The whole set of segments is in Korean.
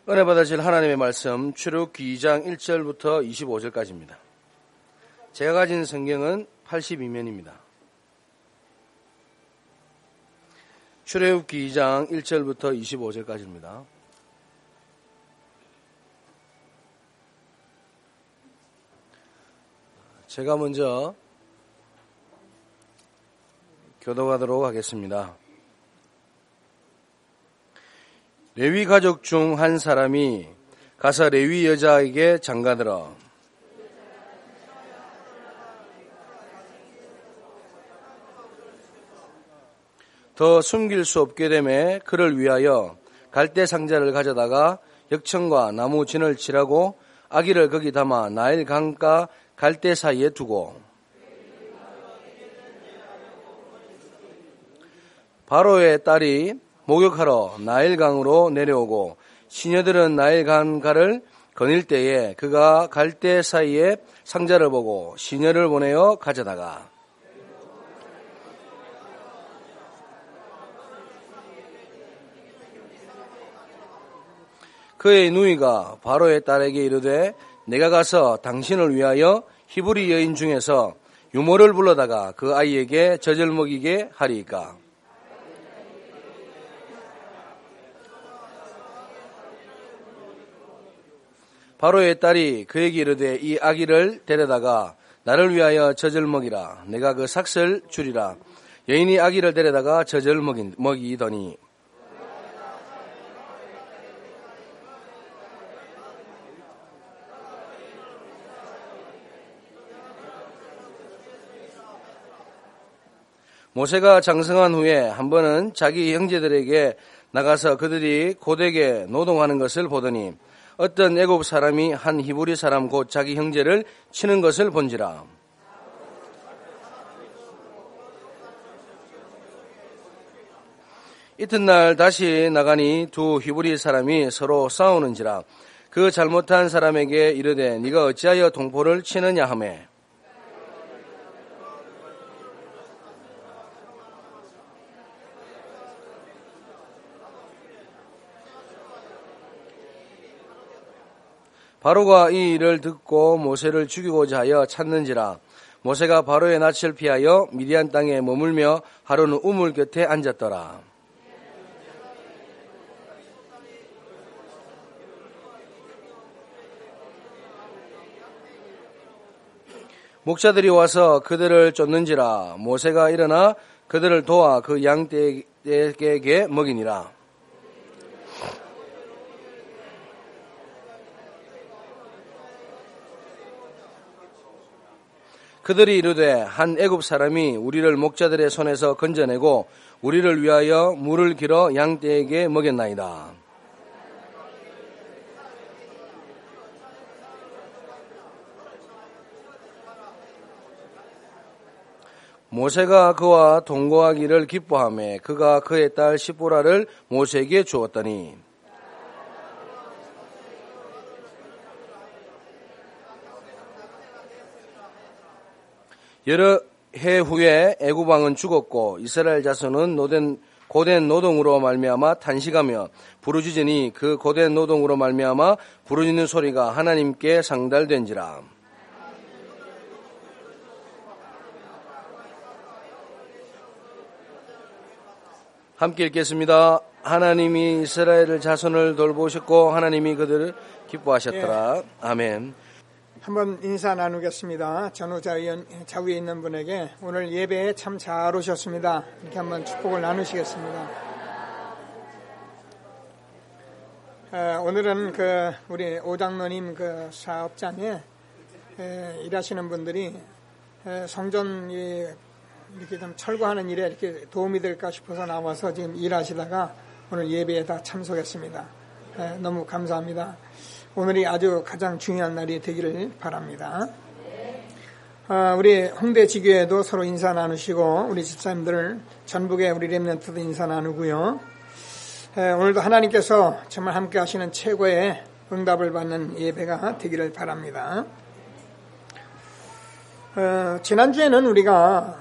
은혜 받으실 하나님의 말씀 출애굽기 2장 1절부터 25절까지입니다. 제가 가진 성경은 82면입니다. 출애굽기 2장 1절부터 25절까지입니다. 제가 먼저 교독하도록 하겠습니다. 레위 가족 중 한 사람이 가서 레위 여자에게 장가들어 더 숨길 수 없게 되매 그를 위하여 갈대 상자를 가져다가 역청과 나무 진을 칠하고 아기를 거기 담아 나일 강가 갈대 사이에 두고 바로의 딸이 목욕하러 나일강으로 내려오고 시녀들은 나일강가를 거닐 때에 그가 갈대 사이에 상자를 보고 시녀를 보내어 가져다가 그의 누이가 바로의 딸에게 이르되 내가 가서 당신을 위하여 히브리 여인 중에서 유모를 불러다가 그 아이에게 젖을 먹이게 하리이까. 바로의 딸이 그에게 이르되 이 아기를 데려다가 나를 위하여 젖을 먹이라. 내가 그 삭을 주리라. 여인이 아기를 데려다가 젖을 먹이더니 모세가 장성한 후에 한 번은 자기 형제들에게 나가서 그들이 고되게 노동하는 것을 보더니 어떤 애굽 사람이 한 히브리 사람 곧 자기 형제를 치는 것을 본지라. 이튿날 다시 나가니 두 히브리 사람이 서로 싸우는지라. 그 잘못한 사람에게 이르되 네가 어찌하여 동포를 치느냐 하매 바로가 이 일을 듣고 모세를 죽이고자 하여 찾는지라. 모세가 바로의 낯을 피하여 미디안 땅에 머물며 하루는 우물 곁에 앉았더라. 목자들이 와서 그들을 쫓는지라. 모세가 일어나 그들을 도와 그 양떼에게 먹이니라. 그들이 이르되 한 애굽 사람이 우리를 목자들의 손에서 건져내고 우리를 위하여 물을 길어 양떼에게 먹였나이다. 모세가 그와 동거하기를 기뻐하며 그가 그의 딸 시보라를 모세에게 주었더니 여러 해 후에 애굽 왕은 죽었고 이스라엘 자손은 고된 노동으로 말미암아 탄식하며 부르짖으니 그 고된 노동으로 말미암아 부르짖는 소리가 하나님께 상달된지라. 함께 읽겠습니다. 하나님이 이스라엘 자손을 돌보셨고 하나님이 그들을 기뻐하셨더라. 아멘. 한번 인사 나누겠습니다. 전후 좌우에 있는 분에게 오늘 예배에 참 잘 오셨습니다. 이렇게 한번 축복을 나누시겠습니다. 오늘은 우리 오장로님 사업장에 일하시는 분들이 성전 이렇게 좀 철거하는 일에 이렇게 도움이 될까 싶어서 나와서 지금 일하시다가 오늘 예배에 다 참석했습니다. 너무 감사합니다. 오늘이 아주 가장 중요한 날이 되기를 바랍니다. 우리 홍대 지교회도 서로 인사 나누시고 우리 집사님들 전북의 우리 렘넌트도 인사 나누고요. 오늘도 하나님께서 정말 함께 하시는 최고의 응답을 받는 예배가 되기를 바랍니다. 지난주에는 우리가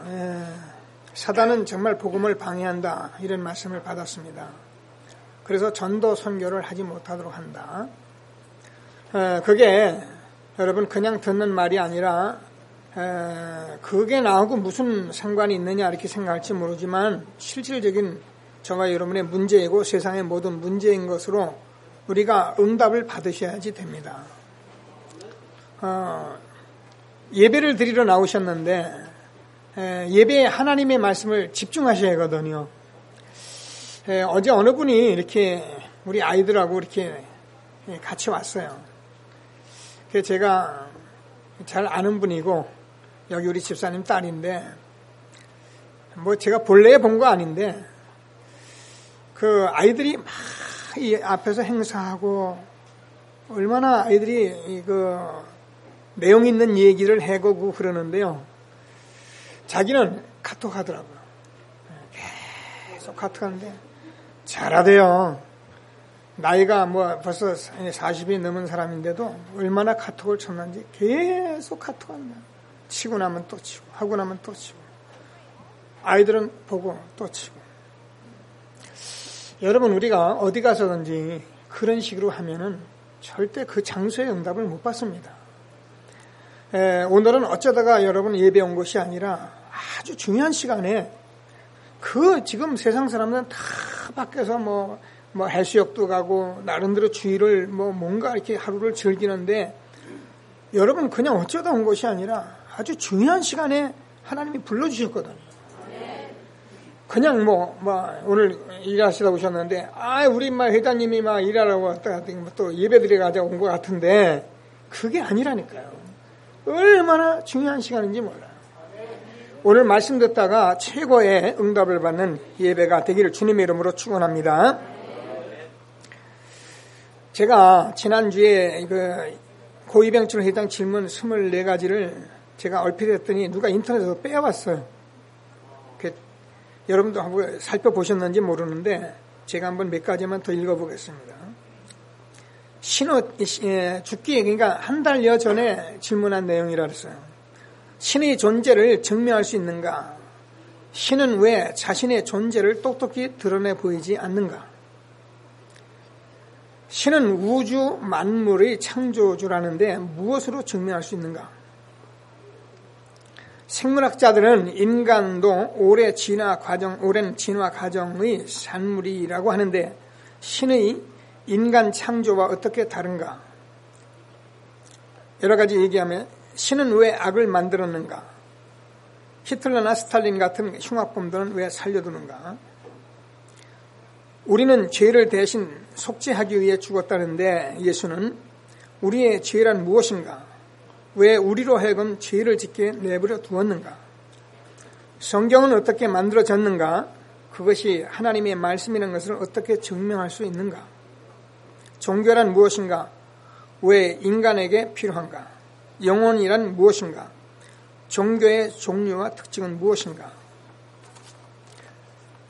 사단은 정말 복음을 방해한다 이런 말씀을 받았습니다. 그래서 전도 선교를 하지 못하도록 한다. 그게 여러분 그냥 듣는 말이 아니라 그게 나하고 무슨 상관이 있느냐 이렇게 생각할지 모르지만 실질적인 저와 여러분의 문제이고 세상의 모든 문제인 것으로 우리가 응답을 받으셔야지 됩니다. 예배를 드리러 나오셨는데 예배에 하나님의 말씀을 집중하셔야 하거든요. 어제 어느 분이 이렇게 우리 아이들하고 이렇게 같이 왔어요. 그래서 제가 잘 아는 분이고 여기 우리 집사님 딸인데 뭐 제가 본래 본 거 아닌데 그 아이들이 막 이 앞에서 행사하고 얼마나 아이들이 그 내용 있는 얘기를 해보고 그러는데요. 자기는 카톡 하더라고요. 계속 카톡 하는데 잘하대요. 나이가 뭐 벌써 40이 넘은 사람인데도 얼마나 카톡을 쳤는지 계속 카톡 한다. 치고 나면 또 치고 하고 나면 또 치고 아이들은 보고 또 치고. 여러분 우리가 어디 가서든지 그런 식으로 하면은 절대 그 장소의 응답을 못 받습니다. 오늘은 어쩌다가 여러분 예배 온 것이 아니라 아주 중요한 시간에 그 지금 세상 사람들은 다 밖에서 뭐 해수욕도 가고 나름대로 주일을 뭔가 이렇게 하루를 즐기는데 여러분 그냥 어쩌다 온 것이 아니라 아주 중요한 시간에 하나님이 불러주셨거든요. 그냥 오늘 일하시다 오셨는데 우리 회장님이 일하라고 왔다 또 예배드리러 가자 온 것 같은데 그게 아니라니까요. 얼마나 중요한 시간인지 몰라요. 오늘 말씀 듣다가 최고의 응답을 받는 예배가 되기를 주님의 이름으로 축원합니다. 제가 지난주에 고위병철 회장 질문 24가지를 제가 얼핏 했더니 누가 인터넷에서 빼왔어요. 여러분도 한번 살펴보셨는지 모르는데 제가 한번 몇 가지만 더 읽어보겠습니다. 죽기 그러니까 한 달여 전에 질문한 내용이라 그랬어요. 신의 존재를 증명할 수 있는가? 신은 왜 자신의 존재를 똑똑히 드러내 보이지 않는가? 신은 우주 만물의 창조주라는데 무엇으로 증명할 수 있는가? 생물학자들은 인간도 오랜 진화 과정의 산물이라고 하는데 신의 인간 창조와 어떻게 다른가? 여러 가지 얘기하면 신은 왜 악을 만들었는가? 히틀러나 스탈린 같은 흉악범들은 왜 살려두는가? 우리는 죄를 대신 속죄하기 위해 죽었다는데 예수는 우리의 죄란 무엇인가? 왜 우리로 하여금 죄를 짓게 내버려 두었는가? 성경은 어떻게 만들어졌는가? 그것이 하나님의 말씀이라는 것을 어떻게 증명할 수 있는가? 종교란 무엇인가? 왜 인간에게 필요한가? 영혼이란 무엇인가? 종교의 종류와 특징은 무엇인가?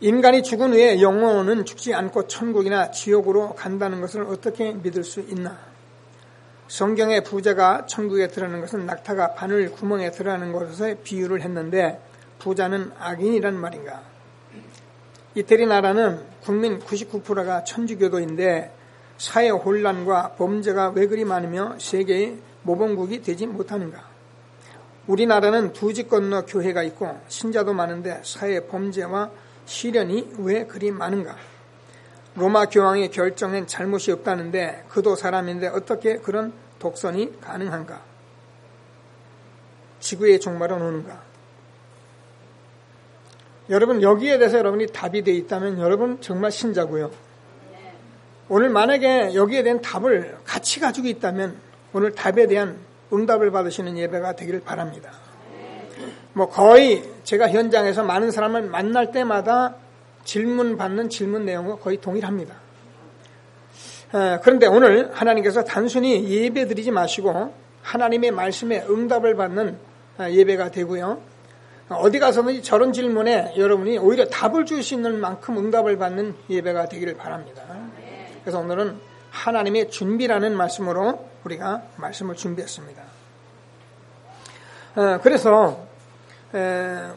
인간이 죽은 후에 영혼은 죽지 않고 천국이나 지옥으로 간다는 것을 어떻게 믿을 수 있나? 성경의 부자가 천국에 들어가는 것은 낙타가 바늘 구멍에 들어가는 것에 비유를 했는데 부자는 악인이란 말인가? 이태리 나라는 국민 99%가 천주교도인데 사회 혼란과 범죄가 왜 그리 많으며 세계의 모범국이 되지 못하는가? 우리나라는 두 집 건너 교회가 있고 신자도 많은데 사회 범죄와 시련이 왜 그리 많은가? 로마 교황이 결정엔 잘못이 없다는데 그도 사람인데 어떻게 그런 독선이 가능한가? 지구의 종말은 오는가? 여러분 여기에 대해서 여러분이 답이 되어 있다면 여러분 정말 신자고요. 오늘 만약에 여기에 대한 답을 같이 가지고 있다면 오늘 답에 대한 응답을 받으시는 예배가 되기를 바랍니다. 거의 제가 현장에서 많은 사람을 만날 때마다 받는 질문 내용과 거의 동일합니다. 그런데 오늘 하나님께서 단순히 예배 드리지 마시고 하나님의 말씀에 응답을 받는 예배가 되고요. 어디 가서든지 저런 질문에 여러분이 오히려 답을 줄 수 있는 만큼 응답을 받는 예배가 되기를 바랍니다. 그래서 오늘은 하나님의 준비라는 말씀으로 우리가 말씀을 준비했습니다. 그래서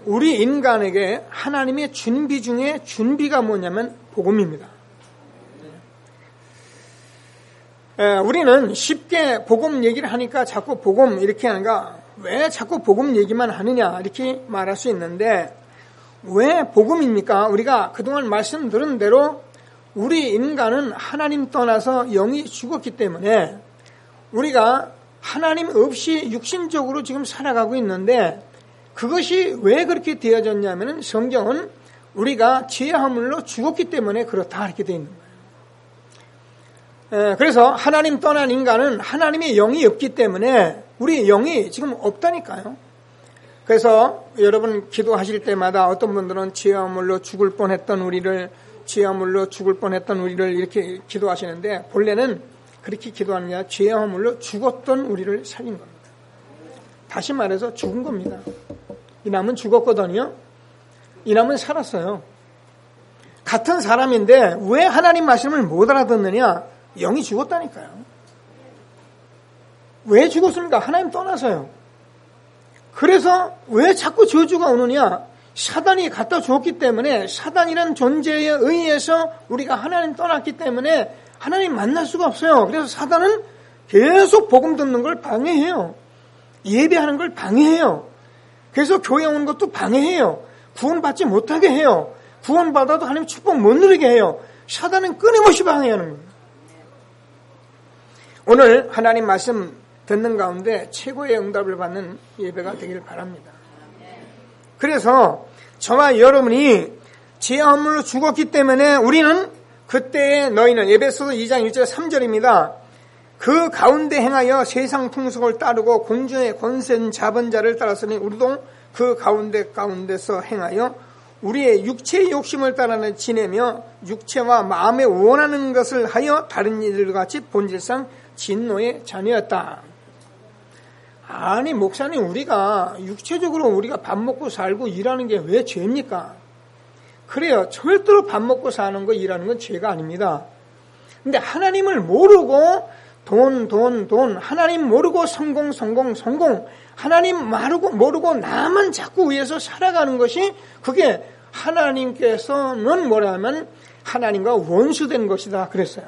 우리 인간에게 하나님의 준비 중에 준비가 뭐냐면 복음입니다. 우리는 쉽게 복음 얘기를 하니까 자꾸 복음 이렇게 하는가, 왜 자꾸 복음 얘기만 하느냐 이렇게 말할 수 있는데, 왜 복음입니까? 우리가 그동안 말씀드린 대로 우리 인간은 하나님 떠나서 영이 죽었기 때문에 우리가 하나님 없이 육신적으로 지금 살아가고 있는데, 그것이 왜 그렇게 되어졌냐면 성경은 우리가 죄 허물로 죽었기 때문에 그렇다 이렇게 되어 있는 거예요. 그래서 하나님 떠난 인간은 하나님의 영이 없기 때문에 우리 영이 지금 없다니까요. 그래서 여러분 기도하실 때마다 어떤 분들은 죄 허물로 죽을 뻔했던 우리를, 죄 허물로 죽을 뻔했던 우리를 이렇게 기도하시는데, 본래는 그렇게 기도하는 게 아니라 죄 허물로 죽었던 우리를 살린 겁니다. 다시 말해서 죽은 겁니다. 이 남은 죽었거든요. 이 남은 살았어요. 같은 사람인데 왜 하나님 말씀을 못 알아듣느냐? 영이 죽었다니까요. 왜 죽었습니까? 하나님 떠나서요. 그래서 왜 자꾸 저주가 오느냐? 사단이 갖다 주었기 때문에, 사단이란 존재에 의해서 우리가 하나님 떠났기 때문에 하나님 만날 수가 없어요. 그래서 사단은 계속 복음 듣는 걸 방해해요. 예배하는 걸 방해해요. 그래서 교회 오는 것도 방해해요. 구원받지 못하게 해요. 구원받아도 하나님 축복 못 누리게 해요. 사단은 끊임없이 방해하는 거예요. 오늘 하나님 말씀 듣는 가운데 최고의 응답을 받는 예배가 되기를 바랍니다. 그래서 저와 여러분이 죄 허물로 죽었기 때문에 우리는 그때의 너희는, 에베소서 2장 1절 3절입니다. 그 가운데 행하여 세상 풍속을 따르고 공중의 권세는 잡은 자를 따랐으니 우리도 그 가운데서 행하여 우리의 육체의 욕심을 따라 지내며 육체와 마음에 원하는 것을 하여 다른 이들과 같이 본질상 진노의 자녀였다. 아니 목사님, 우리가 육체적으로 우리가 밥 먹고 살고 일하는 게 왜 죄입니까? 그래요. 절대로 밥 먹고 사는 거, 일하는 건 죄가 아닙니다. 근데 하나님을 모르고 돈, 하나님 모르고 성공, 하나님 모르고 나만 자꾸 위해서 살아가는 것이, 그게 하나님께서는 뭐라면 하나님과 원수된 것이다 그랬어요.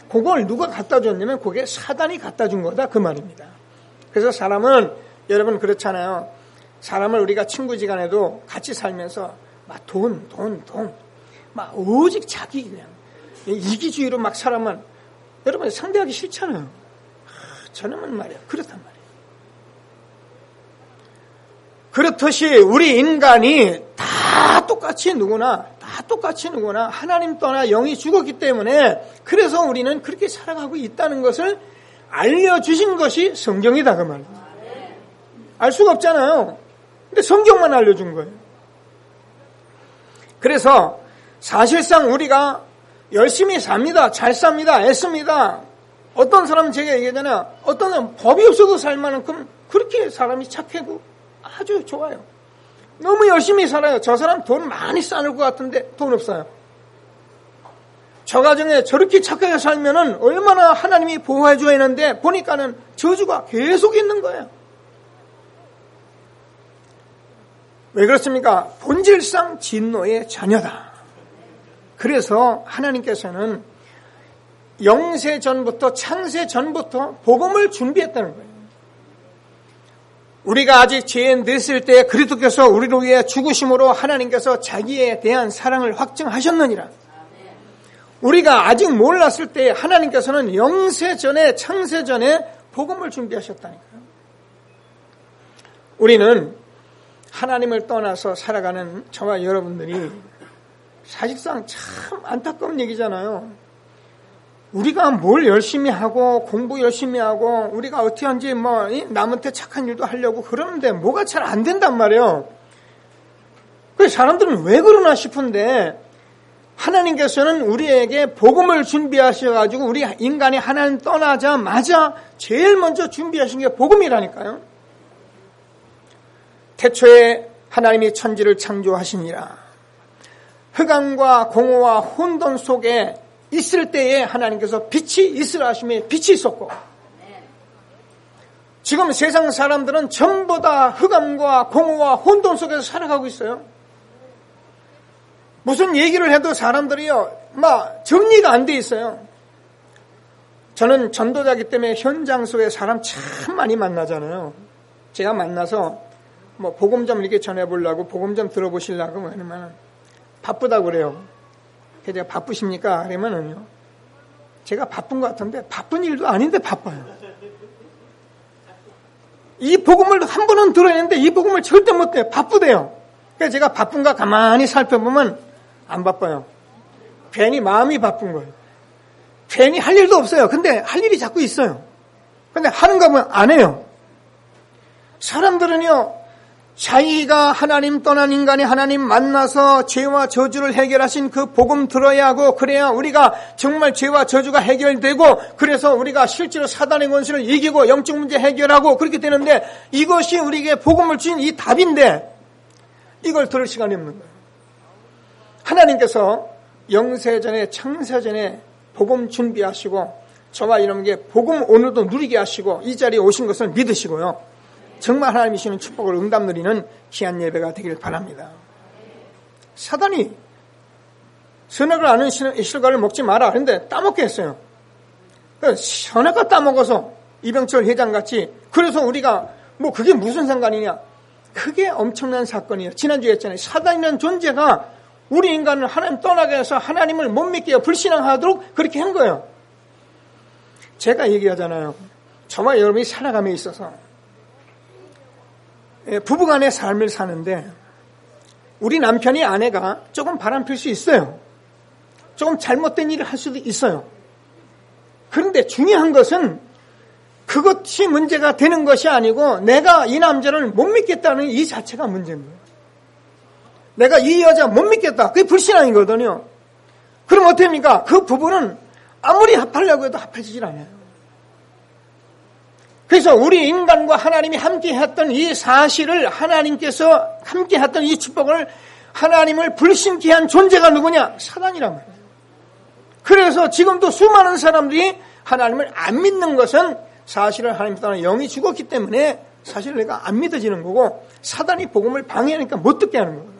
그걸 누가 갖다 줬냐면 그게 사단이 갖다 준 거다 그 말입니다. 그래서 사람은, 여러분 그렇잖아요. 사람을 우리가 친구지간에도 같이 살면서 막 돈, 막 오직 자기 그냥 이기주의로 막 사람만, 여러분 상대하기 싫잖아요. 저놈은 말이야 그렇단 말이에요. 그렇듯이 우리 인간이 다 똑같이 누구나 하나님 떠나 영이 죽었기 때문에, 그래서 우리는 그렇게 살아가고 있다는 것을 알려주신 것이 성경이다 그 말입니다. 알 수가 없잖아요. 근데 성경만 알려준 거예요. 그래서 사실상 우리가 열심히 삽니다. 잘 삽니다. 애씁니다. 어떤 사람은 제가 얘기하잖아요. 어떤 사람은 법이 없어도 살 만큼 그렇게 사람이 착하고 아주 좋아요. 너무 열심히 살아요. 저 사람 돈 많이 쌓을 것 같은데 돈 없어요. 저 가정에 저렇게 착하게 살면은 얼마나 하나님이 보호해 줘야 하는데 보니까는 저주가 계속 있는 거예요. 왜 그렇습니까? 본질상 진노의 자녀다. 그래서 하나님께서는 영세 전부터, 창세 전부터 복음을 준비했다는 거예요. 우리가 아직 죄에 늦을 때 그리스도께서 우리를 위해 죽으심으로 하나님께서 자기에 대한 사랑을 확증하셨느니라. 우리가 아직 몰랐을 때 하나님께서는 영세 전에, 창세 전에 복음을 준비하셨다니까요. 우리는 하나님을 떠나서 살아가는 저와 여러분들이 사실상 참 안타까운 얘기잖아요. 우리가 뭘 열심히 하고 공부 열심히 하고 우리가 어떻게 하는지 남한테 착한 일도 하려고 그러는데 뭐가 잘 안 된단 말이에요. 그래서 사람들은 왜 그러나 싶은데, 하나님께서는 우리에게 복음을 준비하셔가지고 우리 인간이 하나님 떠나자마자 제일 먼저 준비하신 게 복음이라니까요. 태초에 하나님이 천지를 창조하시니라. 흑암과 공허와 혼돈 속에 있을 때에 하나님께서 빛이 있으라 하시며 빛이 있었고, 지금 세상 사람들은 전부 다 흑암과 공허와 혼돈 속에서 살아가고 있어요. 무슨 얘기를 해도 사람들이요 막 정리가 안 돼 있어요. 저는 전도자이기 때문에 현장 속에 사람 참 많이 만나잖아요. 제가 만나서 뭐 복음 좀 이렇게 전해보려고, 복음 좀 들어보시려고 그러면 바쁘다고 그래요. 그래서 제가 바쁘십니까? 그러면은요, 제가 바쁜 것 같은데 바쁜 일도 아닌데 바빠요. 이 복음을 한 번은 들어야 하는데 이 복음을 절대 못 해요. 바쁘대요. 그래서 제가 바쁜가 가만히 살펴보면 안 바빠요. 괜히 마음이 바쁜 거예요. 괜히 할 일도 없어요. 근데 할 일이 자꾸 있어요. 근데 하는가 보면 안 해요. 사람들은요, 자기가 하나님 떠난 인간이 하나님 만나서 죄와 저주를 해결하신 그 복음 들어야 하고, 그래야 우리가 정말 죄와 저주가 해결되고, 그래서 우리가 실제로 사단의 권세를 이기고 영적 문제 해결하고 그렇게 되는데, 이것이 우리에게 복음을 주신 이 답인데 이걸 들을 시간이 없는 거예요. 하나님께서 영세전에 창세전에 복음 준비하시고 저와 여러분에게 복음 오늘도 누리게 하시고 이 자리에 오신 것을 믿으시고요, 정말 하나님이 주시는 축복을 응답 누리는 귀한 예배가 되길 바랍니다. 사단이 선악을 아는 실과를 먹지 마라 그런데 따먹게 했어요. 선악과 따먹어서 이병철 회장같이. 그래서 우리가 뭐 그게 무슨 상관이냐, 그게 엄청난 사건이에요. 지난주에 했잖아요. 사단이라는 존재가 우리 인간을 하나님 떠나게 해서 하나님을 못 믿게 불신앙하도록 그렇게 한 거예요. 제가 얘기하잖아요. 저와 여러분이 살아감에 있어서 부부간의 삶을 사는데 우리 남편이 아내가 조금 바람필 수 있어요. 조금 잘못된 일을 할 수도 있어요. 그런데 중요한 것은 그것이 문제가 되는 것이 아니고 내가 이 남자를 못 믿겠다는 이 자체가 문제인 거예요. 내가 이 여자 못 믿겠다. 그게 불신앙이거든요. 그럼 어떻습니까? 그 부부는 아무리 합하려고 해도 합해지질 않아요. 그래서 우리 인간과 하나님이 함께 했던 이 사실을, 하나님께서 함께 했던 이 축복을, 하나님을 불신케 한 존재가 누구냐? 사단이란 말이에요. 그래서 지금도 수많은 사람들이 하나님을 안 믿는 것은 사실은 하나님 떠나 영이 죽었기 때문에 사실 내가 안 믿어지는 거고, 사단이 복음을 방해하니까 못 듣게 하는 거예요.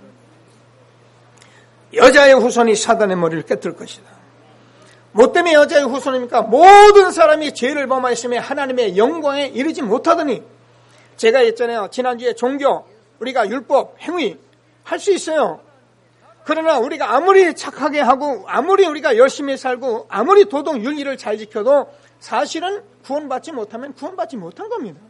여자의 후손이 사단의 머리를 깨뜨릴 것이다. 뭐 때문에 여자의 후손입니까? 모든 사람이 죄를 범하였으며 하나님의 영광에 이르지 못하더니. 제가 했잖아요. 지난주에 종교, 우리가 율법, 행위 할 수 있어요. 그러나 우리가 아무리 착하게 하고 아무리 우리가 열심히 살고 아무리 도덕 윤리를 잘 지켜도 사실은 구원받지 못하면 구원받지 못한 겁니다.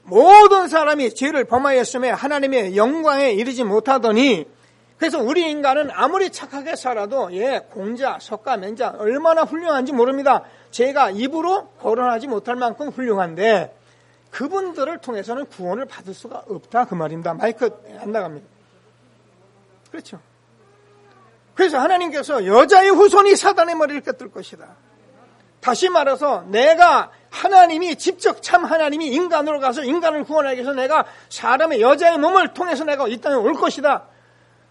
모든 사람이 죄를 범하였으며 하나님의 영광에 이르지 못하더니. 그래서 우리 인간은 아무리 착하게 살아도 공자, 석가, 맹자 얼마나 훌륭한지 모릅니다. 제가 입으로 거론하지 못할 만큼 훌륭한데 그분들을 통해서는 구원을 받을 수가 없다 그 말입니다. 마이크 안 나갑니다. 그렇죠. 그래서 하나님께서 여자의 후손이 사단의 머리를 깨뜨릴 것이다. 다시 말해서 내가 하나님이 직접 참 하나님이 인간으로 가서 인간을 구원하기 위해서 내가 사람의 여자의 몸을 통해서 내가 이 땅에 올 것이다.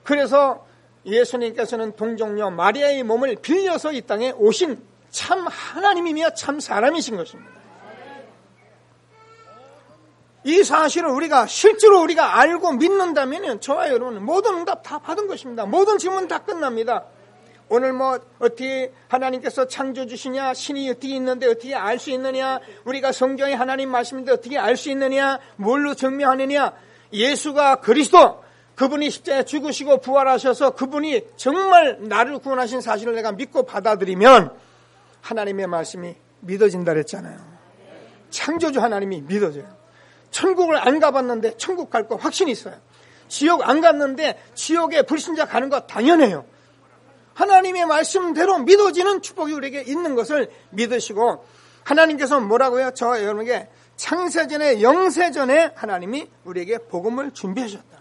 그래서 예수님께서는 동정녀 마리아의 몸을 빌려서 이 땅에 오신 참 하나님이며 참 사람이신 것입니다. 이 사실을 우리가 실제로 우리가 알고 믿는다면 저와 여러분은 모든 응답 다 받은 것입니다. 모든 질문 다 끝납니다. 오늘 뭐 어떻게 하나님께서 창조 주시냐, 신이 어떻게 있는데 어떻게 알 수 있느냐, 우리가 성경에 하나님 말씀인데 어떻게 알 수 있느냐, 뭘로 증명하느냐. 예수가 그리스도, 그분이 십자가에 죽으시고 부활하셔서 그분이 정말 나를 구원하신 사실을 내가 믿고 받아들이면 하나님의 말씀이 믿어진다 그랬잖아요. 창조주 하나님이 믿어져요. 천국을 안 가봤는데 천국 갈 거 확신이 있어요. 지옥 안 갔는데 지옥에 불신자 가는 거 당연해요. 하나님의 말씀대로 믿어지는 축복이 우리에게 있는 것을 믿으시고, 하나님께서 뭐라고요? 저와 여러분에게 창세전에 영세전에 하나님이 우리에게 복음을 준비하셨다.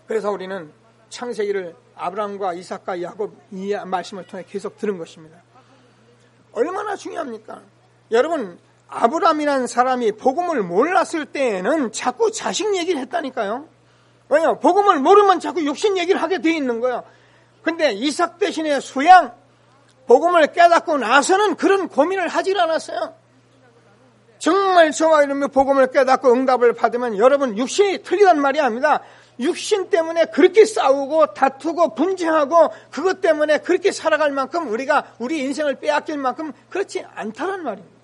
그래서 우리는 창세기를 아브라함과 이삭과 야곱 이 말씀을 통해 계속 들은 것입니다. 얼마나 중요합니까? 여러분, 아브라함이라는 사람이 복음을 몰랐을 때에는 자꾸 자식 얘기를 했다니까요. 왜요? 복음을 모르면 자꾸 육신 얘기를 하게 돼 있는 거예요. 근데 이삭 대신에 수양, 복음을 깨닫고 나서는 그런 고민을 하질 않았어요. 정말 저와 여러분이 복음을 깨닫고 응답을 받으면 여러분 육신이 틀리단 말이 아닙니다. 육신 때문에 그렇게 싸우고 다투고 분쟁하고 그것 때문에 그렇게 살아갈 만큼 우리가 우리 인생을 빼앗길 만큼 그렇지 않다는 말입니다.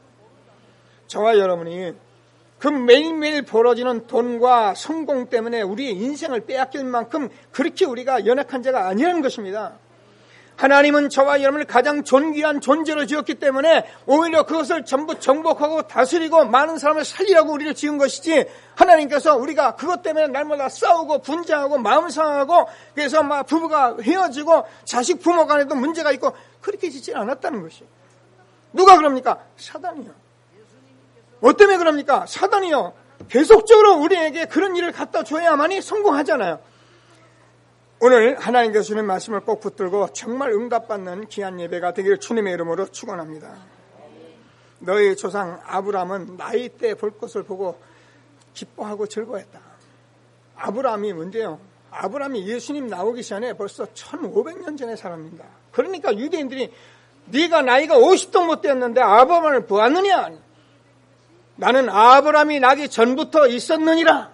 저와 여러분이 그 매일매일 벌어지는 돈과 성공 때문에 우리의 인생을 빼앗길 만큼 그렇게 우리가 연약한 자가 아니라는 것입니다. 하나님은 저와 여러분을 가장 존귀한 존재로 지었기 때문에 오히려 그것을 전부 정복하고 다스리고 많은 사람을 살리라고 우리를 지은 것이지, 하나님께서 우리가 그것 때문에 날마다 싸우고 분쟁하고 마음 상하고 그래서 막 부부가 헤어지고 자식 부모 간에도 문제가 있고 그렇게 짓지 않았다는 것이에요. 누가 그럽니까? 사단이요. 뭐 때문에 그럽니까? 사단이요. 계속적으로 우리에게 그런 일을 갖다 줘야만이 성공하잖아요. 오늘 하나님께서 주는 말씀을 꼭 붙들고 정말 응답받는 귀한 예배가 되기를 주님의 이름으로 축원합니다. 너희 조상 아브라함은 나이 때 볼 것을 보고 기뻐하고 즐거워했다. 아브라함이 뭔데요? 아브라함이 예수님 나오기 전에 벌써 1500년 전의 사람입니다. 그러니까 유대인들이 네가 나이가 50도 못 되었는데 아브라함을 보았느냐? 나는 아브라함이 나기 전부터 있었느니라.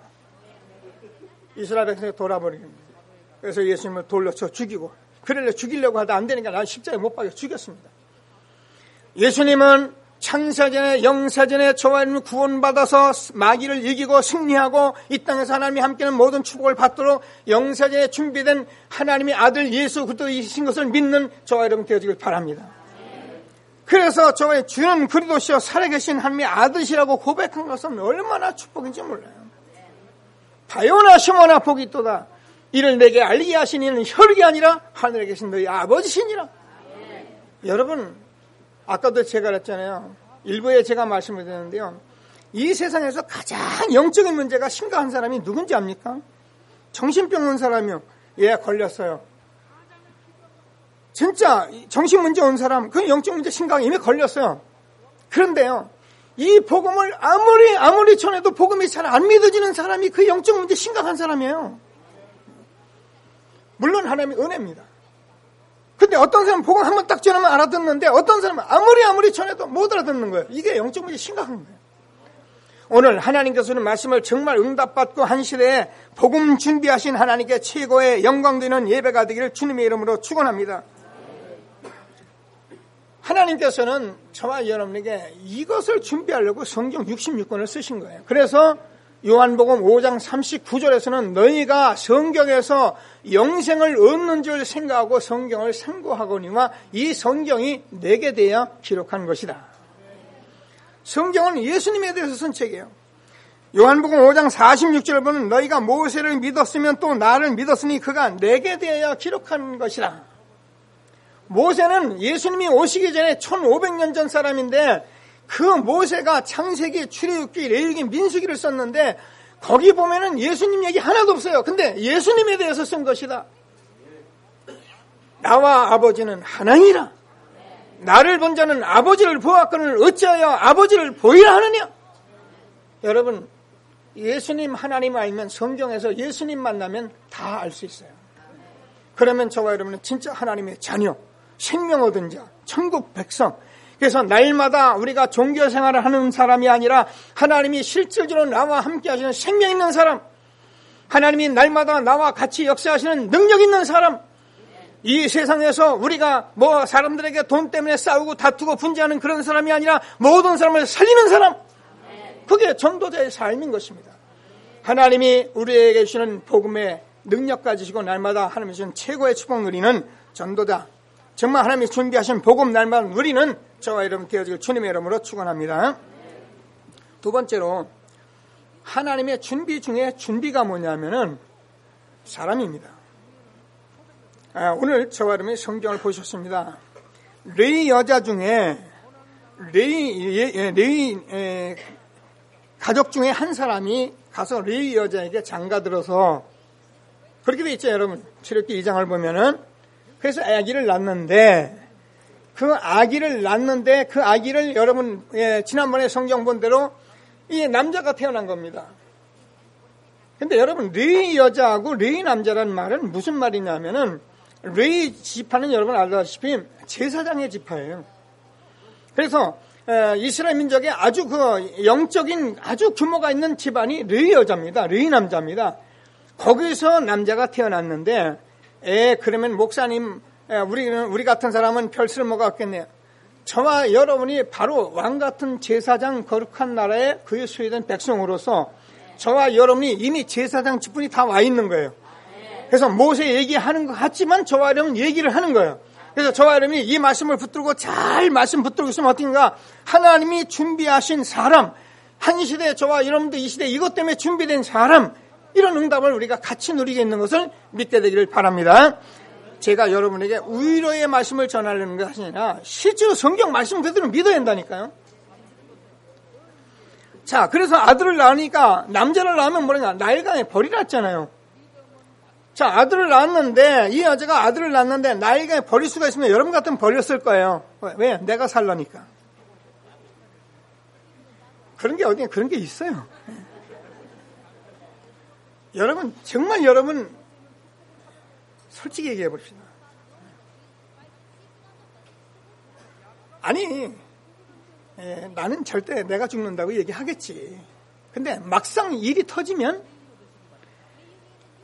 이스라엘 백성이 돌아버립니다. 그래서 예수님을 돌려 쳐 죽이고, 그래서 죽이려고 하다 안 되니까 난 십자가에 못 박여 죽였습니다. 예수님은 창세전에 영세전에 저와 여러분이 구원받아서 마귀를 이기고 승리하고 이 땅에서 하나님이 함께하는 모든 축복을 받도록 영세전에 준비된 하나님의 아들 예수 그리스도이신 것을 믿는 저와 여러분 되어지길 바랍니다. 그래서 저와 주는 그리스도시여 살아계신 하나님의 아들이라고 고백한 것은 얼마나 축복인지 몰라요. 다요나 시몬아 복이 있도다. 이를 내게 알리게 하신 이는 혈육이 아니라 하늘에 계신 너희 아버지시니라. 여러분, 아까도 제가 그랬잖아요. 일부에 제가 말씀을 드렸는데요. 이 세상에서 가장 영적인 문제가 심각한 사람이 누군지 압니까? 정신병 온 사람이요. 예, 걸렸어요. 진짜 정신 문제 온 사람, 그 영적 문제 심각하게 이미 걸렸어요. 그런데요, 이 복음을 아무리 전해도 복음이 잘 안 믿어지는 사람이 그 영적 문제 심각한 사람이에요. 물론 하나님의 은혜입니다. 근데 어떤 사람은 복음 한번 딱 전하면 알아듣는데 어떤 사람은 아무리 전해도 못 알아듣는 거예요. 이게 영적 문제 심각한 거예요. 오늘 하나님께서는 말씀을 정말 응답받고 한 시대에 복음 준비하신 하나님께 최고의 영광 되는 예배가 되기를 주님의 이름으로 축원합니다. 하나님께서는 저와 여러분에게 이것을 준비하려고 성경 66권을 쓰신 거예요. 그래서 요한복음 5장 39절에서는 너희가 성경에서 영생을 얻는 줄 생각하고 성경을 상고하거니와 이 성경이 내게 대하여 기록한 것이다. 성경은 예수님에 대해서 쓴 책이에요. 요한복음 5장 46절을 보면 너희가 모세를 믿었으면 또 나를 믿었으니 그가 내게 대하여 기록한 것이다. 모세는 예수님이 오시기 전에 1500년 전 사람인데 그 모세가 창세기, 출애굽기, 레위기, 민수기를 썼는데 거기 보면은 예수님 얘기 하나도 없어요. 근데 예수님에 대해서 쓴 것이다. 나와 아버지는 하나니라. 나를 본 자는 아버지를 보았거늘 어찌하여 아버지를 보이라 하느냐. 여러분, 예수님 하나님 알면 성경에서 예수님 만나면 다 알 수 있어요. 그러면 저와 여러분은 진짜 하나님의 자녀, 생명 얻은 자, 천국 백성. 그래서 날마다 우리가 종교 생활을 하는 사람이 아니라 하나님이 실질적으로 나와 함께 하시는 생명 있는 사람, 하나님이 날마다 나와 같이 역사하시는 능력 있는 사람, 이 세상에서 우리가 뭐 사람들에게 돈 때문에 싸우고 다투고 분쟁하는 그런 사람이 아니라 모든 사람을 살리는 사람, 그게 전도자의 삶인 것입니다. 하나님이 우리에게 주시는 복음의 능력 가지시고 날마다 하나님이 주시는 최고의 축복 누리는 전도자, 정말 하나님이 준비하신 복음 날마다 누리는 저와 여러분 되어지길 주님의 이름으로 축원합니다. 두 번째로 하나님의 준비 중에 준비가 뭐냐면은 사람입니다. 오늘 저와 여러분이 성경을 보셨습니다. 레위 여자 중에 레위 가족 중에 한 사람이 가서 레위 여자에게 장가들어서 그렇게 돼 있죠, 여러분. 출애굽기 2장을 보면은. 그래서 아기를 낳는데 그 아기를 여러분 지난번에 성경 본 대로 이 남자가 태어난 겁니다. 근데 여러분 레위 여자하고 레위 남자라는 말은 무슨 말이냐면은 레위 지파는 여러분 알다시피 제사장의 지파예요. 그래서 이스라엘 민족의 아주 그 영적인 아주 규모가 있는 집안이 레위 여자입니다. 레위 남자입니다. 거기서 남자가 태어났는데, 그러면 목사님, 우리 같은 사람은 별 쓸모가 없겠네요. 저와 여러분이 바로 왕 같은 제사장 거룩한 나라에 그의 소유된 백성으로서 저와 여러분이 이미 제사장 직분이 다 와 있는 거예요. 그래서 모세 얘기하는 것 같지만 저와 여러분 얘기를 하는 거예요. 그래서 저와 여러분이 이 말씀을 붙들고 잘 말씀 붙들고 있으면 어떤가? 하나님이 준비하신 사람, 한 시대 저와 여러분도 이 시대 이것 때문에 준비된 사람, 이런 응답을 우리가 같이 누리게 있는 것을 믿게 되기를 바랍니다. 제가 여러분에게 위로의 말씀을 전하려는 것이 아니라 실제로 성경 말씀 그대로 믿어야 한다니까요. 자, 그래서 아들을 낳으니까 남자를 낳으면 뭐냐? 나일강에 벌이 났잖아요. 자, 아들을 낳았는데 이 여자가 아들을 낳았는데 나일강에 버릴 수가 있으면 여러분 같으면 버렸을 거예요. 왜? 내가 살라니까. 그런 게 어디 그런 게 있어요. 여러분 정말 여러분 솔직히 얘기해 봅시다. 아니 나는 절대 내가 죽는다고 얘기하겠지. 근데 막상 일이 터지면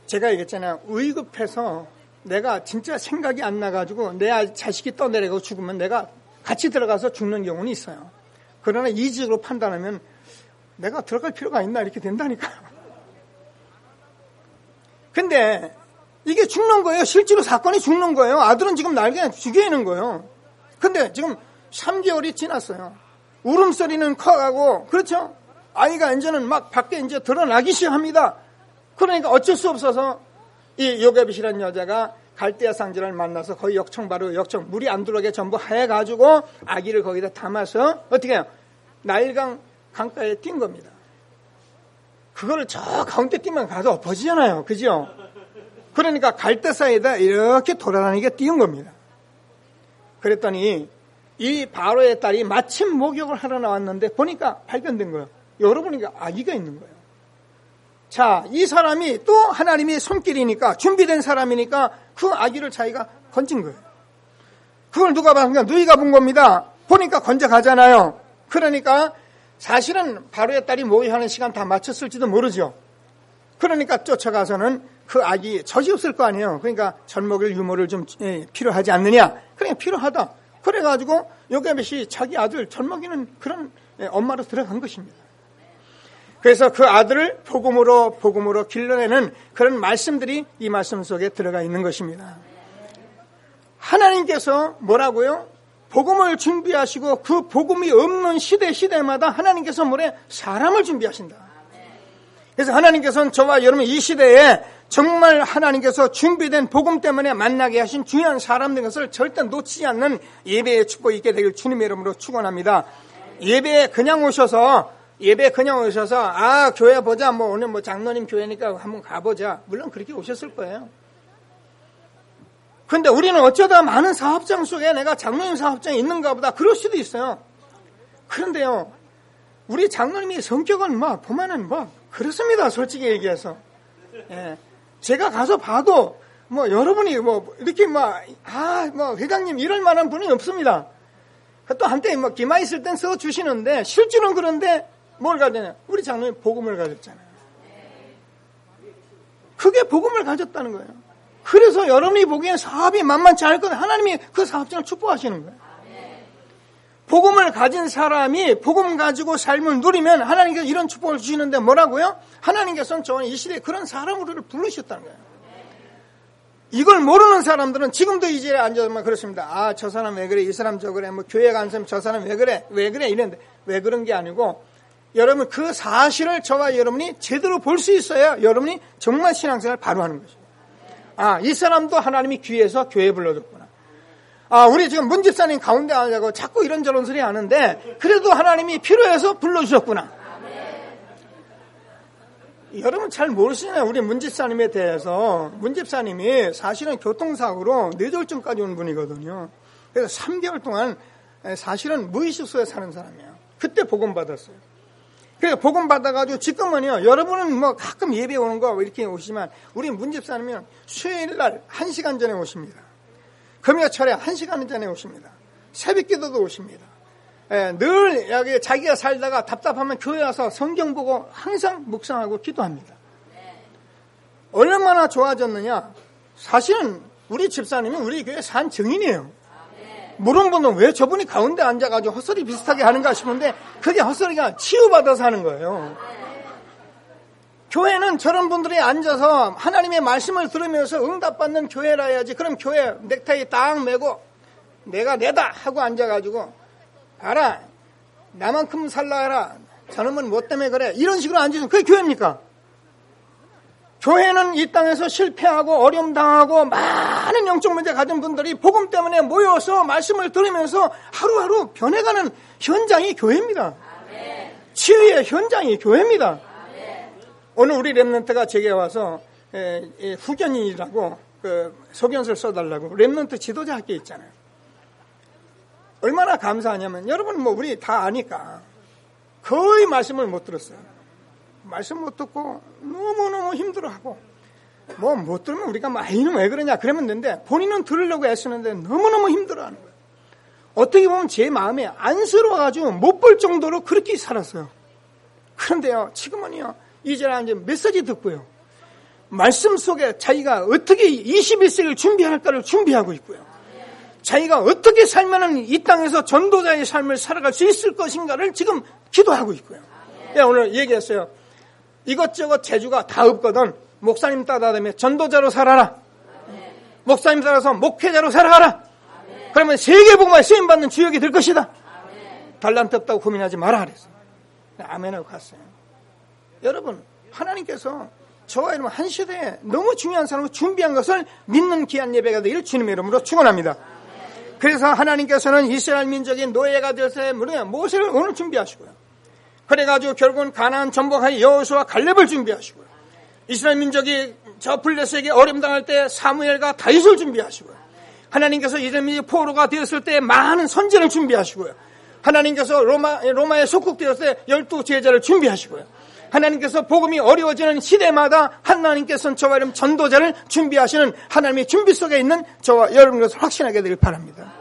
제가 얘기했잖아요. 의급해서 내가 진짜 생각이 안 나가지고 내 자식이 떠내려가고 죽으면 내가 같이 들어가서 죽는 경우는 있어요. 그러나 이직으로 판단하면 내가 들어갈 필요가 있나 이렇게 된다니까요. 근데 이게 죽는 거예요. 실제로 사건이 죽는 거예요. 아들은 지금 날개 죽여 있는 거예요. 근데 지금 3개월이 지났어요. 울음소리는 커가고, 그렇죠? 아이가 이제는 막 밖에 이제 드러나기 시작합니다. 그러니까 어쩔 수 없어서 이 요게벳이라는 여자가 갈대아 상제를 만나서 거의 역청 바로 역청 물이 안 들어오게 전부 해가지고 아기를 거기다 담아서 어떻게 해요? 나일강 강가에 뛴 겁니다. 그거를 저 가운데 뛰면 가서 엎어지잖아요. 그죠? 그러니까 갈대사이에다 이렇게 돌아다니게 띄운 겁니다. 그랬더니 이 바로의 딸이 마침 목욕을 하러 나왔는데 보니까 발견된 거예요. 열어보니까 아기가 있는 거예요. 자, 이 사람이 또 하나님의 손길이니까 준비된 사람이니까 그 아기를 자기가 건진 거예요. 그걸 누가 봤는가? 누이가 본 겁니다. 보니까 건져가잖아요. 그러니까 사실은 바로의 딸이 목욕하는 시간 다 맞췄을지도 모르죠. 그러니까 쫓아가서는 그 아기 젖이 없을 거 아니에요. 그러니까 젖먹일 유모를 좀 필요하지 않느냐. 그냥 필요하다. 그래가지고 요게벳이 자기 아들 젖먹이는 그런 엄마로 들어간 것입니다. 그래서 그 아들을 복음으로 길러내는 그런 말씀들이 이 말씀 속에 들어가 있는 것입니다. 하나님께서 뭐라고요? 복음을 준비하시고 그 복음이 없는 시대마다 하나님께서 사람을 준비하신다. 그래서 하나님께서는 저와 여러분 이 시대에 정말 하나님께서 준비된 복음 때문에 만나게 하신 중요한 사람들 것을 절대 놓치지 않는 예배의 축복이 있게 되길 주님의 이름으로 축원합니다. 예배에 그냥 오셔서 교회 보자, 오늘 장로님 교회니까 한번 가보자. 물론 그렇게 오셨을 거예요. 근데 우리는 어쩌다 많은 사업장 속에 내가 장로님 사업장에 있는가 보다 그럴 수도 있어요. 그런데요, 우리 장로님이 성격은 보면은 그렇습니다. 솔직히 얘기해서. 예. 제가 가서 봐도 여러분이 이렇게 회장님 이럴 만한 분이 없습니다. 또 한때 기마 있을 땐 써주시는데 실제로는 그런데 뭘 가졌냐? 우리 장로님 복음을 가졌잖아요. 그게 복음을 가졌다는 거예요. 그래서 여러분이 보기엔 사업이 만만치 않을 건데 하나님이 그 사업장을 축복하시는 거예요. 복음을 가진 사람이 복음 가지고 삶을 누리면 하나님께서 이런 축복을 주시는데 뭐라고요? 하나님께서는 저는 이 시대에 그런 사람으로 부르셨다는 거예요. 이걸 모르는 사람들은 지금도 이 자리에 앉아서 그렇습니다. 저 사람 왜 그래? 이 사람 저 그래? 교회 간 사람 저 사람 왜 그래? 이랬는데 왜 그런 게 아니고 여러분 그 사실을 저와 여러분이 제대로 볼 수 있어야 여러분이 정말 신앙생활을 바로 하는 것입니다. 이 사람도 하나님이 귀해서 교회에 불러줬구나. 우리 지금 문 집사님 가운데 앉아고 자꾸 이런저런 소리 하는데 그래도 하나님이 필요해서 불러주셨구나. 여러분 잘 모르시나요? 우리 문 집사님에 대해서. 문 집사님이 사실은 교통사고로 뇌졸중까지 온 분이거든요. 그래서 3개월 동안 사실은 무의식소에 사는 사람이에요. 그때 복음 받았어요. 그래서 복음 받아가지고 지금은요, 여러분은 가끔 예배 오는 거 이렇게 오시지만 우리 문 집사님은 수요일 날 1시간 전에 오십니다. 금요철에 1시간 전에 오십니다. 새벽 기도도 오십니다. 늘 여기 자기가 살다가 답답하면 교회 와서 성경 보고 항상 묵상하고 기도합니다. 얼마나 좋아졌느냐. 사실은 우리 집사님은 우리 교회 산 증인이에요. 물은 분은 왜 저분이 가운데 앉아가지고 헛소리 비슷하게 하는가 싶은데 그게 헛소리가 치유받아서 하는 거예요. 교회는 저런 분들이 앉아서 하나님의 말씀을 들으면서 응답받는 교회라 해야지. 그럼 교회 넥타이 딱 매고 내가 내다 하고 앉아가지고 알아 나만큼 살라 해라 저놈은 뭐 때문에 그래 이런 식으로 앉으면 그게 교회입니까? 교회는 이 땅에서 실패하고 어려움 당하고 많은 영적 문제 가진 분들이 복음 때문에 모여서 말씀을 들으면서 하루하루 변해가는 현장이 교회입니다. 치유의 현장이 교회입니다. 오늘 우리 랩런트가 제게 와서 후견인이라고 소견서를 써달라고 랩런트 지도자 학교 있잖아요. 얼마나 감사하냐면 여러분 뭐 우리 다 아니까 거의 말씀을 못 들었어요. 말씀 못 듣고 너무너무 힘들어하고 뭐 못 들으면 우리가 막 이놈 왜 그러냐 그러면 되는데 본인은 들으려고 애쓰는데 너무너무 힘들어하는 거예요. 어떻게 보면 제 마음에 안쓰러워가지고 못 볼 정도로 그렇게 살았어요. 그런데요 지금은요 이제는 이제 메시지 듣고요 말씀 속에 자기가 어떻게 21세기를 준비할까를 준비하고 있고요 자기가 어떻게 살면 이 땅에서 전도자의 삶을 살아갈 수 있을 것인가를 지금 기도하고 있고요. 오늘 얘기했어요. 이것저것 재주가 다 없거든. 목사님 따라다니며 전도자로 살아라. 목사님 따라서 목회자로 살아가라. 그러면 세계복음화에 쓰임받는 주역이 될 것이다. 달란트 없다고 고민하지 마라 그랬어요. 아멘하고 갔어요. 여러분 하나님께서 저와 여러분 한 시대에 너무 중요한 사람을 준비한 것을 믿는 귀한 예배가 되기를 주님의 이름으로 축원합니다. 그래서 하나님께서는 이스라엘 민족이 노예가 될 때 모세를 오늘 준비하시고요. 그래가지고 결국은 가나안 정복할 여호수아 갈렙을 준비하시고요. 이스라엘 민족이 저 블레셋에게 어려움 당할 때 사무엘과 다윗을 준비하시고요. 하나님께서 이스라엘 민족이 포로가 되었을 때 많은 선지를 준비하시고요. 하나님께서 로마에 속국되었을 때 12 제자를 준비하시고요. 하나님께서 복음이 어려워지는 시대마다 하나님께서는 저와 여러분 전도자를 준비하시는 하나님의 준비 속에 있는 저와 여러분 것을 확신하게 되길 바랍니다.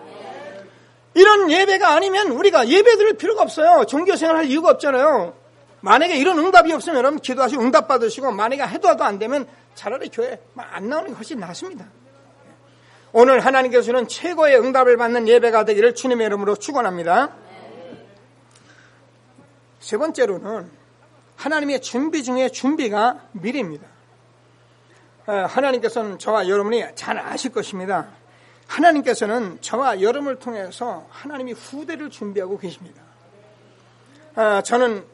이런 예배가 아니면 우리가 예배 드릴 필요가 없어요. 종교생활 할 이유가 없잖아요. 만약에 이런 응답이 없으면 여러분 기도하시고 응답 받으시고 만약에 해도 안 되면 차라리 교회 안 나오는 게 훨씬 낫습니다. 오늘 하나님께서는 최고의 응답을 받는 예배가 되기를 주님의 이름으로 축원합니다. 세 번째로는 하나님의 준비 중에 준비가 미래입니다. 하나님께서는 저와 여러분이 잘 아실 것입니다. 하나님께서는 저와 여러분을 통해서 하나님이 후대를 준비하고 계십니다. 저는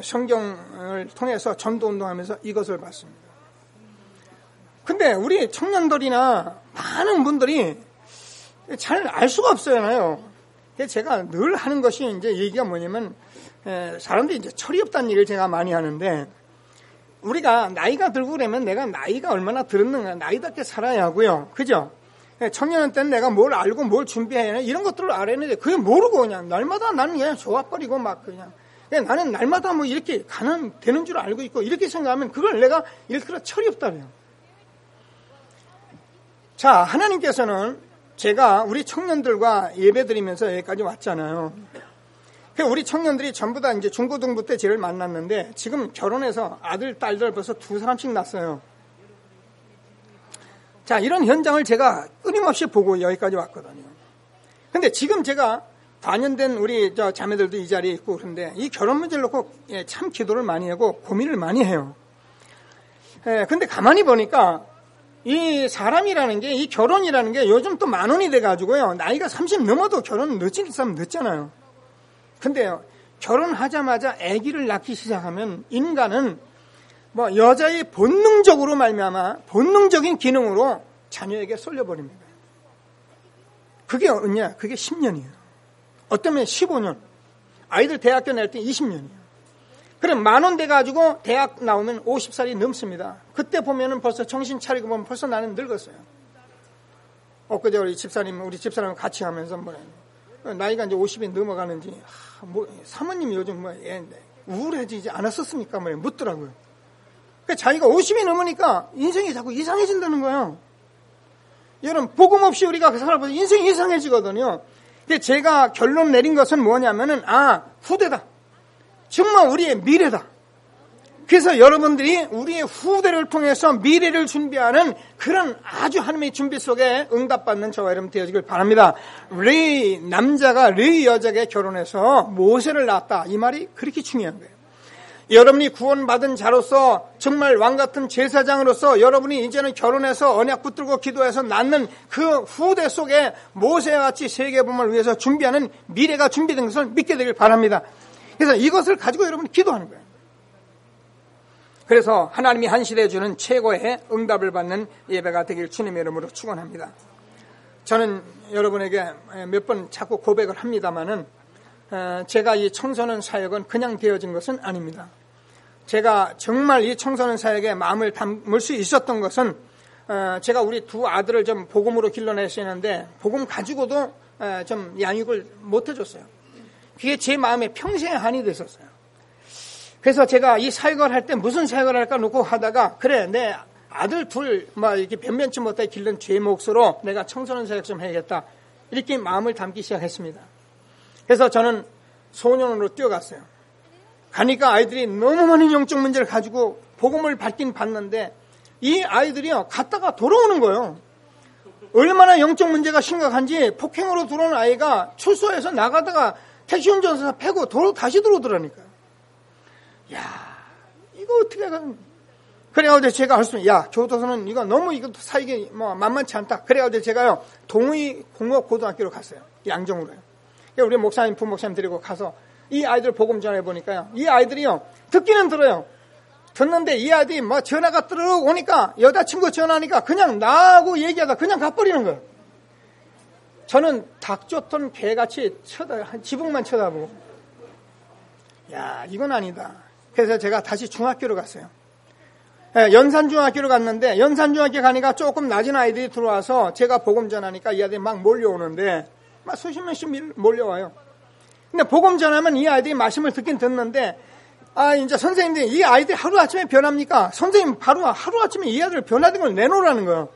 성경을 통해서 전도운동하면서 이것을 봤습니다. 근데 우리 청년들이나 많은 분들이 잘 알 수가 없잖아요. 제가 늘 하는 것이 이제 얘기가 뭐냐면 사람들이 이제 철이 없다는 얘기를 제가 많이 하는데 우리가 나이가 들고 그러면 내가 나이가 얼마나 들었는가 나이답게 살아야 하고요. 그죠? 청년은 때는 내가 뭘 알고 뭘 준비해야 하나 이런 것들을 알아야 하는데 그게 모르고 그냥 날마다 나는 그냥 좋아버리고 막 그냥 나는 날마다 뭐 이렇게 가는 되는 줄 알고 있고 이렇게 생각하면 그걸 내가 일컬어 철이 없다래요. 자, 하나님께서는 제가 우리 청년들과 예배드리면서 여기까지 왔잖아요. 우리 청년들이 전부 다 이제 중고등부 때 쟤를 만났는데 지금 결혼해서 아들, 딸들 벌써 2사람씩 낳았어요. 자, 이런 현장을 제가 끊임없이 보고 여기까지 왔거든요. 근데 지금 제가 4년 된 우리 자매들도 이 자리에 있고 그런데 이 결혼 문제를 놓고 참 기도를 많이 하고 고민을 많이 해요. 근데 가만히 보니까 이 사람이라는 게, 이 결혼이라는 게 요즘 또 만원이 돼가지고요. 나이가 30 넘어도 결혼 늦은 사람 늦잖아요. 근데요, 결혼하자마자 아기를 낳기 시작하면 인간은 뭐 여자의 본능적으로 말미암아 본능적인 기능으로 자녀에게 쏠려버립니다. 그게 언제냐? 그게 10년이에요. 어쩌면 15년. 아이들 대학교 낼 때 20년이에요. 그럼 만원 돼가지고 대학 나오면 50살이 넘습니다. 그때 보면은 벌써 정신 차리고 보면 벌써 나는 늙었어요. 엊그제 우리 집사님 같이 하면서 나이가 이제 50이 넘어가는지, 사모님이 요즘 우울해지지 않았었습니까? 묻더라고요. 그러니까 자기가 50이 넘으니까 인생이 자꾸 이상해진다는 거예요. 여러분, 복음 없이 우리가 살아보면 인생이 이상해지거든요. 근데 제가 결론 내린 것은 뭐냐면은, 후대다. 정말 우리의 미래다. 그래서 여러분들이 우리의 후대를 통해서 미래를 준비하는 그런 아주 하나님의 준비 속에 응답받는 저와 여러분 되어지길 바랍니다. 레위 남자가 레위 여자에게 결혼해서 모세를 낳았다. 이 말이 그렇게 중요한 거예요. 여러분이 구원받은 자로서 정말 왕같은 제사장으로서 여러분이 이제는 결혼해서 언약 붙들고 기도해서 낳는 그 후대 속에 모세와 같이 세계복음을 위해서 준비하는 미래가 준비된 것을 믿게 되길 바랍니다. 그래서 이것을 가지고 여러분이 기도하는 거예요. 그래서 하나님이 한 시대에 주는 최고의 응답을 받는 예배가 되길 주님의 이름으로 축원합니다. 저는 여러분에게 몇 번 자꾸 고백을 합니다마는 제가 이 청소년 사역은 그냥 되어진 것은 아닙니다. 제가 정말 이 청소년 사역에 마음을 담을 수 있었던 것은 제가 우리 두 아들을 좀 복음으로 길러냈었는데 복음 가지고도 좀 양육을 못 해줬어요. 그게 제 마음에 평생의 한이 됐었어요. 그래서 제가 이 사역을 할 때 무슨 사역을 할까 놓고 하다가 그래 내 아들 둘 막 이렇게 변변치 못하게 길른 제 몫으로 내가 청소년 사역 좀 해야겠다 이렇게 마음을 담기 시작했습니다. 그래서 저는 소년원으로 뛰어갔어요. 가니까 아이들이 너무 많은 영적 문제를 가지고 복음을 받긴 받는데 이 아이들이요 갔다가 돌아오는 거예요. 얼마나 영적 문제가 심각한지 폭행으로 들어오는 아이가 출소해서 나가다가 택시 운전사 패고 다시 들어오더라니까요. 야, 이거 어떻게 하면. 그래가지고 제가 할 수 있는, 야, 교도소는 이거 너무 이거 사이기 만만치 않다. 그래가지고 제가요, 동의 공업 고등학교로 갔어요. 양정으로요. 우리 목사님, 부목사님 데리고 가서 이 아이들 복음 전해보니까요. 이 아이들이요, 듣기는 들어요. 듣는데 이 아이들이 전화가 들어오니까 여자친구 전화하니까 그냥 나하고 얘기하다 그냥 가버리는 거예요. 저는 닭 쫓던 개같이 지붕만 쳐다보고. 야, 이건 아니다. 그래서 제가 다시 중학교로 갔어요. 연산중학교로 갔는데 연산중학교 가니까 조금 낮은 아이들이 들어와서 제가 복음 전하니까 이 아이들이 막 몰려오는데 막 수십 명씩 몰려와요. 근데 복음 전하면 이 아이들이 말씀을 듣긴 듣는데 이제 선생님들이 이 아이들이 하루아침에 변합니까? 선생님 바로 하루아침에 이 아이들 변화된 걸 내놓으라는 거예요.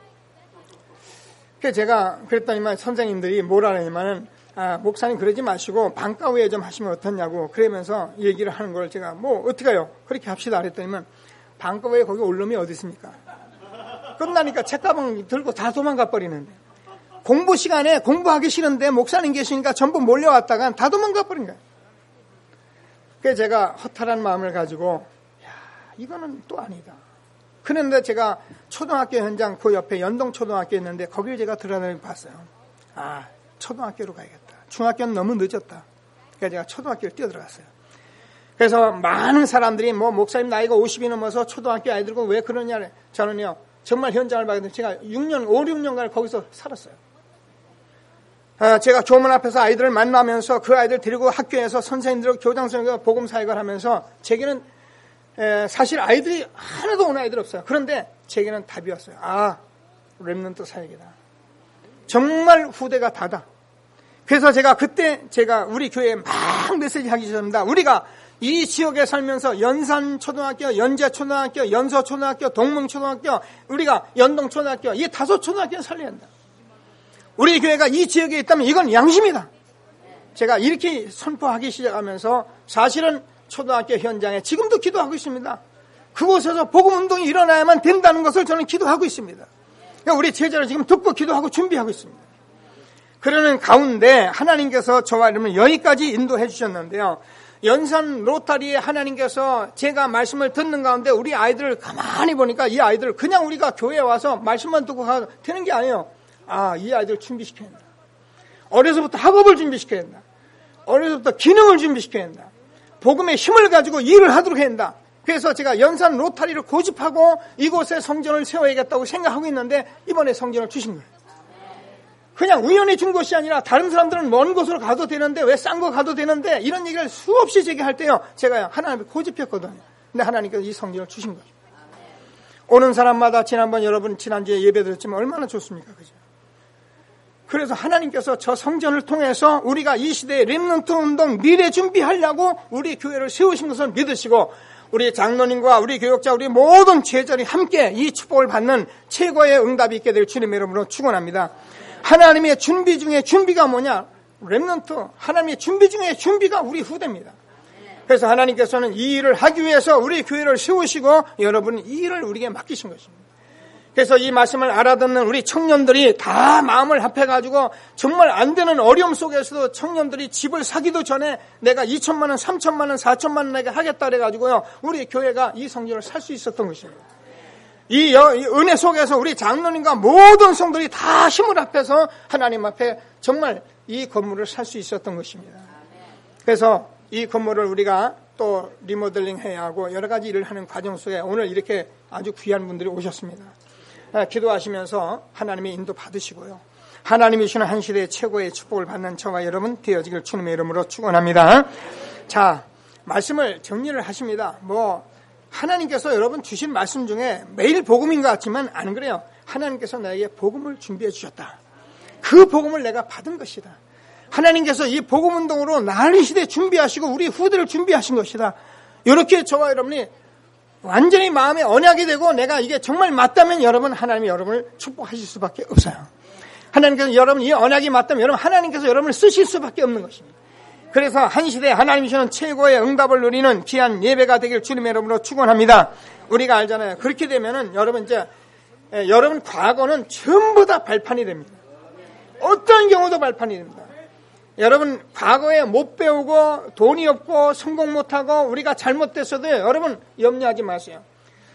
그래서 제가 그랬더니만 선생님들이 뭐라 하냐면은 목사님 그러지 마시고 방과 후에 좀 하시면 어떻냐고 그러면서 얘기를 하는 걸 제가 어떻게 해요? 그렇게 합시다 그랬더니만 방과 후에 거기 올 놈이 어디 있습니까? 끝나니까 책가방 들고 다 도망가 버리는데 공부 시간에 공부하기 싫은데 목사님 계시니까 전부 몰려왔다가 다 도망가 버린 거예요. 그래서 제가 허탈한 마음을 가지고 이거는 또 아니다. 그런데 제가 초등학교 현장 그 옆에 연동초등학교 있는데 거길 제가 들어다니고 봤어요. 초등학교로 가야겠다. 중학교는 너무 늦었다. 그래서 제가 초등학교를 뛰어들어갔어요. 그래서 많은 사람들이 목사님 나이가 50이 넘어서 초등학교 아이들고 왜 그러냐. 저는요 정말 현장을 봤는데 제가 5, 6년간 거기서 살았어요. 제가 교문 앞에서 아이들을 만나면서 그 아이들 데리고 학교에서 선생님들 교장선생님과 복음 사역을 하면서 제게는 사실 아이들이 하나도 온 아이들 없어요. 그런데 제게는 답이 왔어요. 렘넌트 사역이다. 정말 후대가 다다. 그래서 제가 그때 우리 교회에 막 메시지 하기 시작합니다. 우리가 이 지역에 살면서 연산초등학교, 연제초등학교, 연서초등학교, 동문초등학교, 우리가 연동초등학교, 이 5초등학교를 살려야 한다. 우리 교회가 이 지역에 있다면 이건 양심이다. 제가 이렇게 선포하기 시작하면서 사실은 초등학교 현장에 지금도 기도하고 있습니다. 그곳에서 복음운동이 일어나야만 된다는 것을 저는 기도하고 있습니다. 우리 제자를 지금 듣고 기도하고 준비하고 있습니다. 그러는 가운데 하나님께서 저와 여러분을 여기까지 인도해 주셨는데요. 연산 로타리에 하나님께서 제가 말씀을 듣는 가운데 우리 아이들을 가만히 보니까 이 아이들 그냥 우리가 교회에 와서 말씀만 듣고 가도 되는 게 아니에요. 이 아이들 준비시켜야 된다. 어려서부터 학업을 준비시켜야 된다. 어려서부터 기능을 준비시켜야 된다. 복음의 힘을 가지고 일을 하도록 해야 된다. 그래서 제가 연산 로타리를 고집하고 이곳에 성전을 세워야겠다고 생각하고 있는데 이번에 성전을 주신 거예요. 그냥 우연히 준 것이 아니라 다른 사람들은 먼 곳으로 가도 되는데 왜 싼 거 가도 되는데 이런 얘기를 수없이 제게 할 때요. 제가 하나님을 고집했거든요. 근데 하나님께서 이 성전을 주신 거죠. 오는 사람마다 지난주에 예배 드렸지만 얼마나 좋습니까? 그죠? 그래서 하나님께서 저 성전을 통해서 우리가 이 시대의 렘넌트 운동 미래 준비하려고 우리 교회를 세우신 것을 믿으시고 우리 장로님과 우리 교역자 우리 모든 제자들이 함께 이 축복을 받는 최고의 응답이 있게 될 주님의 이름으로 축원합니다. 하나님의 준비 중에 준비가 뭐냐? 렘넌트 하나님의 준비 중에 준비가 우리 후대입니다. 그래서 하나님께서는 이 일을 하기 위해서 우리 교회를 세우시고 여러분은 이 일을 우리에게 맡기신 것입니다. 그래서 이 말씀을 알아듣는 우리 청년들이 다 마음을 합해가지고 정말 안 되는 어려움 속에서도 청년들이 집을 사기도 전에 내가 2천만 원, 3천만 원, 4천만 원 내게 하겠다 그래가지고요. 우리 교회가 이 성전을 살 수 있었던 것입니다. 이 은혜 속에서 우리 장로님과 모든 성도들이 다 힘을 합해서 하나님 앞에 정말 이 건물을 살 수 있었던 것입니다. 그래서 이 건물을 우리가 또 리모델링 해야 하고 여러 가지 일을 하는 과정 속에 오늘 이렇게 아주 귀한 분들이 오셨습니다. 기도하시면서 하나님의 인도 받으시고요. 하나님이 주시는 한 시대의 최고의 축복을 받는 저와 여러분 되어지길 주님의 이름으로 축원합니다. 자, 말씀을 정리를 하십니다. 하나님께서 여러분 주신 말씀 중에 매일 복음인 것 같지만 안 그래요. 하나님께서 나에게 복음을 준비해 주셨다. 그 복음을 내가 받은 것이다. 하나님께서 이 복음 운동으로 나를 이 시대에 준비하시고 우리 후대를 준비하신 것이다. 이렇게 저와 여러분이 완전히 마음에 언약이 되고 내가 이게 정말 맞다면 여러분 하나님이 여러분을 축복하실 수밖에 없어요. 하나님께서 여러분 이 언약이 맞다면 여러분 하나님께서 여러분을 쓰실 수밖에 없는 것입니다. 그래서 한 시대에 하나님이 주는 최고의 응답을 누리는 귀한 예배가 되길 주님의 이름으로 축원합니다. 우리가 알잖아요. 그렇게 되면은 여러분 여러분 과거는 전부 다 발판이 됩니다. 어떤 경우도 발판이 됩니다. 여러분 과거에 못 배우고 돈이 없고 성공 못하고 우리가 잘못됐어도 여러분 염려하지 마세요.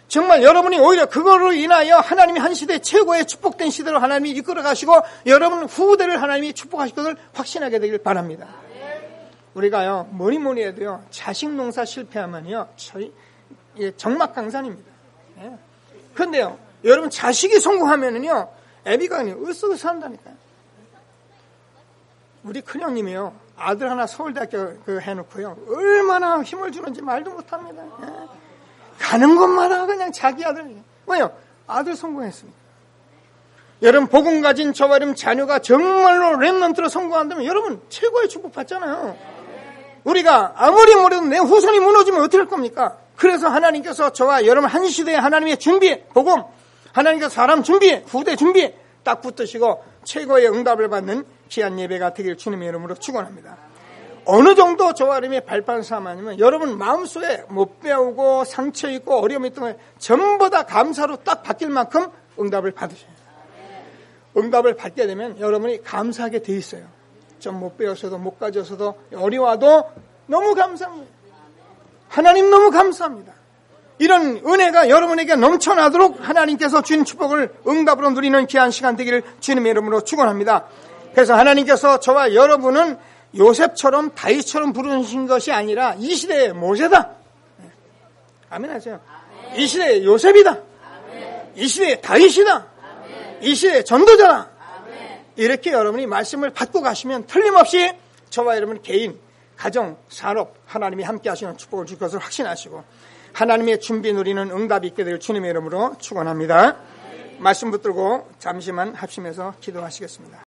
정말 여러분이 오히려 그거로 인하여 하나님이 한 시대 최고의 축복된 시대로 하나님이 이끌어 가시고 여러분 후대를 하나님이 축복하실 것을 확신하게 되길 바랍니다. 우리가요 뭐니 해도요 자식 농사 실패하면요 저희 정막강산입니다. 그런데요 여러분 자식이 성공하면은요 애비가 그냥 으쓱으쓱한다니까요. 우리 큰형님이요 아들 하나 서울대학교 해놓고요 얼마나 힘을 주는지 말도 못합니다. 가는 곳마다 그냥 자기 아들 아들 성공했습니다. 여러분 복음 가진 저와 여러분 자녀가 정말로 렘넌트로 성공한다면 여러분 최고의 축복 받잖아요. 우리가 아무리 못해도 내 후손이 무너지면 어떻게 할 겁니까? 그래서 하나님께서 저와 여러분 한 시대에 하나님의 준비 복음 하나님께서 사람 준비 후대 준비 딱 붙으시고 최고의 응답을 받는 귀한 예배가 되길 주님의 이름으로 축원합니다. 어느 정도 저와 여러분의 발판 삼아니면 여러분 마음속에 못 배우고 상처 있고 어려움이 있던 걸 전부 다 감사로 딱 바뀔 만큼 응답을 받으셔야 돼요. 응답을 받게 되면 여러분이 감사하게 돼 있어요. 좀 못 배워서도 못 가져서도 어려워도 너무 감사합니다. 하나님 너무 감사합니다. 이런 은혜가 여러분에게 넘쳐나도록 하나님께서 주신 축복을 응답으로 누리는 귀한 시간 되기를 주님의 이름으로 축원합니다. 그래서 하나님께서 저와 여러분은 요셉처럼 다윗처럼 부르신 것이 아니라 이 시대의 모세다. 아멘 하세요. 이 시대의 요셉이다. 이 시대의 다윗이다. 이 시대의 전도자다. 이렇게 여러분이 말씀을 받고 가시면 틀림없이 저와 여러분 개인, 가정, 산업 하나님이 함께 하시는 축복을 줄 것을 확신하시고 하나님의 준비 누리는 응답이 있게 될 주님의 이름으로 축원합니다. 말씀 붙들고 잠시만 합심해서 기도하시겠습니다.